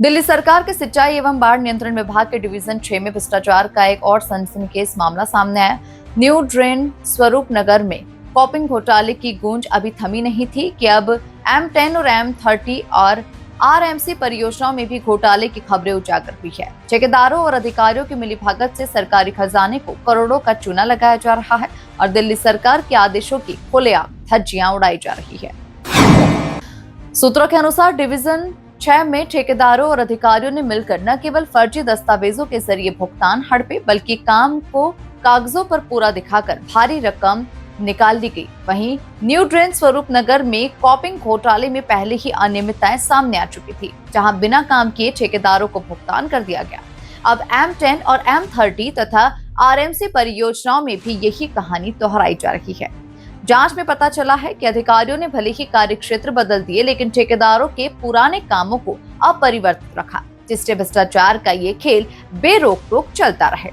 दिल्ली सरकार के सिंचाई एवं बाढ़ नियंत्रण विभाग के डिवीजन 6 में भ्रष्टाचार का एक और सनसनीखेज मामला सामने आया। न्यू ड्रेन स्वरूप नगर में कॉपिंग घोटाले की गूंज अभी थमी नहीं थी कि अब M10 और M30 और RMC परियोजनाओं में भी घोटाले की खबरें उजागर हुई है। ठेकेदारों और अधिकारियों की मिलीभगत से सरकारी खजाने को करोड़ों का चूना लगाया जा रहा है और दिल्ली सरकार के आदेशों की खुलेआम धज्जियां उड़ाई जा रही है। सूत्रों के अनुसार डिवीजन 6 में ठेकेदारों और अधिकारियों ने मिलकर न केवल फर्जी दस्तावेजों के जरिए भुगतान हड़पे, बल्कि काम को कागजों पर पूरा दिखाकर भारी रकम निकाल दी गई। वहीं न्यू ड्रेन स्वरूप नगर में कॉपिंग घोटाले में पहले ही अनियमितताएं सामने आ चुकी थी, जहां बिना काम किए ठेकेदारों को भुगतान कर दिया गया। अब M10 और M30 तथा RMC परियोजनाओं में भी यही कहानी दोहराई जा रही है। जांच में पता चला है कि अधिकारियों ने भले ही कार्यक्षेत्र बदल दिए, लेकिन ठेकेदारों के पुराने कामों को अपरिवर्तित रखा, जिससे भ्रष्टाचार का ये खेल बेरोक टोक चलता रहे।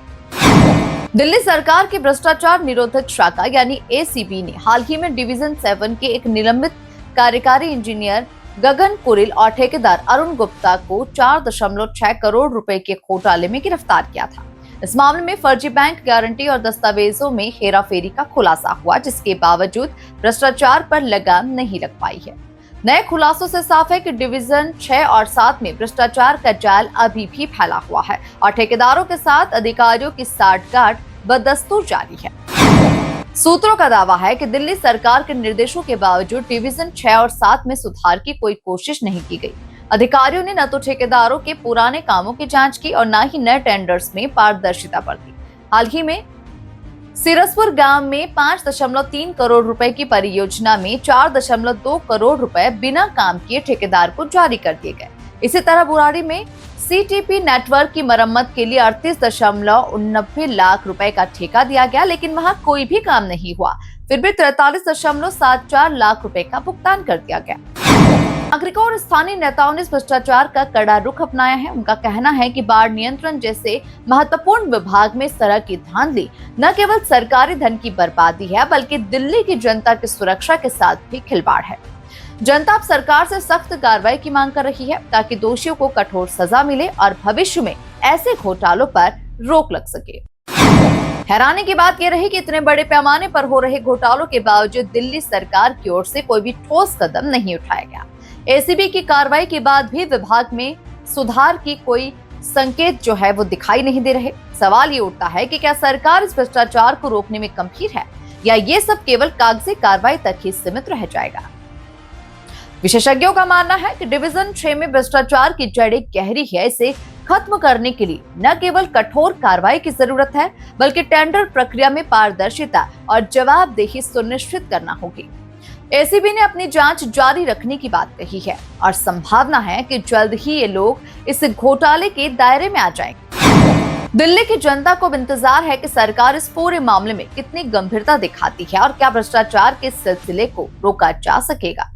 दिल्ली सरकार की भ्रष्टाचार निरोधक शाखा यानी ACB ने हाल ही में डिवीजन 7 के एक निलंबित कार्यकारी इंजीनियर गगन कुरिल और ठेकेदार अरुण गुप्ता को 4.6 करोड़ रुपए के घोटाले में गिरफ्तार किया था। इस मामले में फर्जी बैंक गारंटी और दस्तावेजों में हेराफेरी का खुलासा हुआ, जिसके बावजूद भ्रष्टाचार पर लगाम नहीं लग पाई है। नए खुलासों से साफ है कि डिवीजन 6 और 7 में भ्रष्टाचार का जाल अभी भी फैला हुआ है और ठेकेदारों के साथ अधिकारियों की साठगांठ बदस्तूर जारी है। सूत्रों का दावा है कि दिल्ली सरकार के निर्देशों के बावजूद डिवीजन 6 और 7 में सुधार की कोई कोशिश नहीं की गई। अधिकारियों ने न तो ठेकेदारों के पुराने कामों की जांच की और न ही नए टेंडर्स में पारदर्शिता बरती। हाल ही में सिरसपुर गांव में 5.3 करोड़ रुपए की परियोजना में 4.2 करोड़ रुपए बिना काम किए ठेकेदार को जारी कर दिए गए। इसी तरह बुराड़ी में CTP नेटवर्क की मरम्मत के लिए 38.89 लाख रुपए का ठेका दिया गया, लेकिन वहां कोई भी काम नहीं हुआ। फिर भी 43.74 लाख रुपए का भुगतान कर दिया गया। नागरिकों और स्थानीय नेताओं ने इस भ्रष्टाचार का कड़ा रुख अपनाया है। उनका कहना है कि बाढ़ नियंत्रण जैसे महत्वपूर्ण विभाग में इस तरह की धांधली न केवल सरकारी धन की बर्बादी है, बल्कि दिल्ली की जनता की सुरक्षा के साथ भी खिलवाड़ है। जनता अब सरकार से सख्त कार्रवाई की मांग कर रही है, ताकि दोषियों को कठोर सजा मिले और भविष्य में ऐसे घोटालों पर रोक लग सके। हैरानी की बात यह रही कि इतने बड़े पैमाने पर हो रहे घोटालों के बावजूद दिल्ली सरकार की ओर से कोई भी ठोस कदम नहीं उठाया गया। ACB की कार्रवाई के बाद भी विभाग में सुधार की कोई संकेत जो है वो दिखाई नहीं दे रहे। सवाल ये उठता है कि क्या सरकार इस भ्रष्टाचार को रोकने में गंभीर है या ये सब केवल कागजी कार्रवाई तक ही सीमित रह जाएगा। विशेषज्ञों का मानना है कि डिवीजन 6 में भ्रष्टाचार की जड़ें गहरी है। इसे खत्म करने के लिए न केवल कठोर कार्रवाई की जरूरत है, बल्कि टेंडर प्रक्रिया में पारदर्शिता और जवाबदेही सुनिश्चित करना होगी। ACB ने अपनी जांच जारी रखने की बात कही है और संभावना है कि जल्द ही ये लोग इस घोटाले के दायरे में आ जाएंगे। दिल्ली की जनता को इंतजार है कि सरकार इस पूरे मामले में कितनी गंभीरता दिखाती है और क्या भ्रष्टाचार के सिलसिले को रोका जा सकेगा।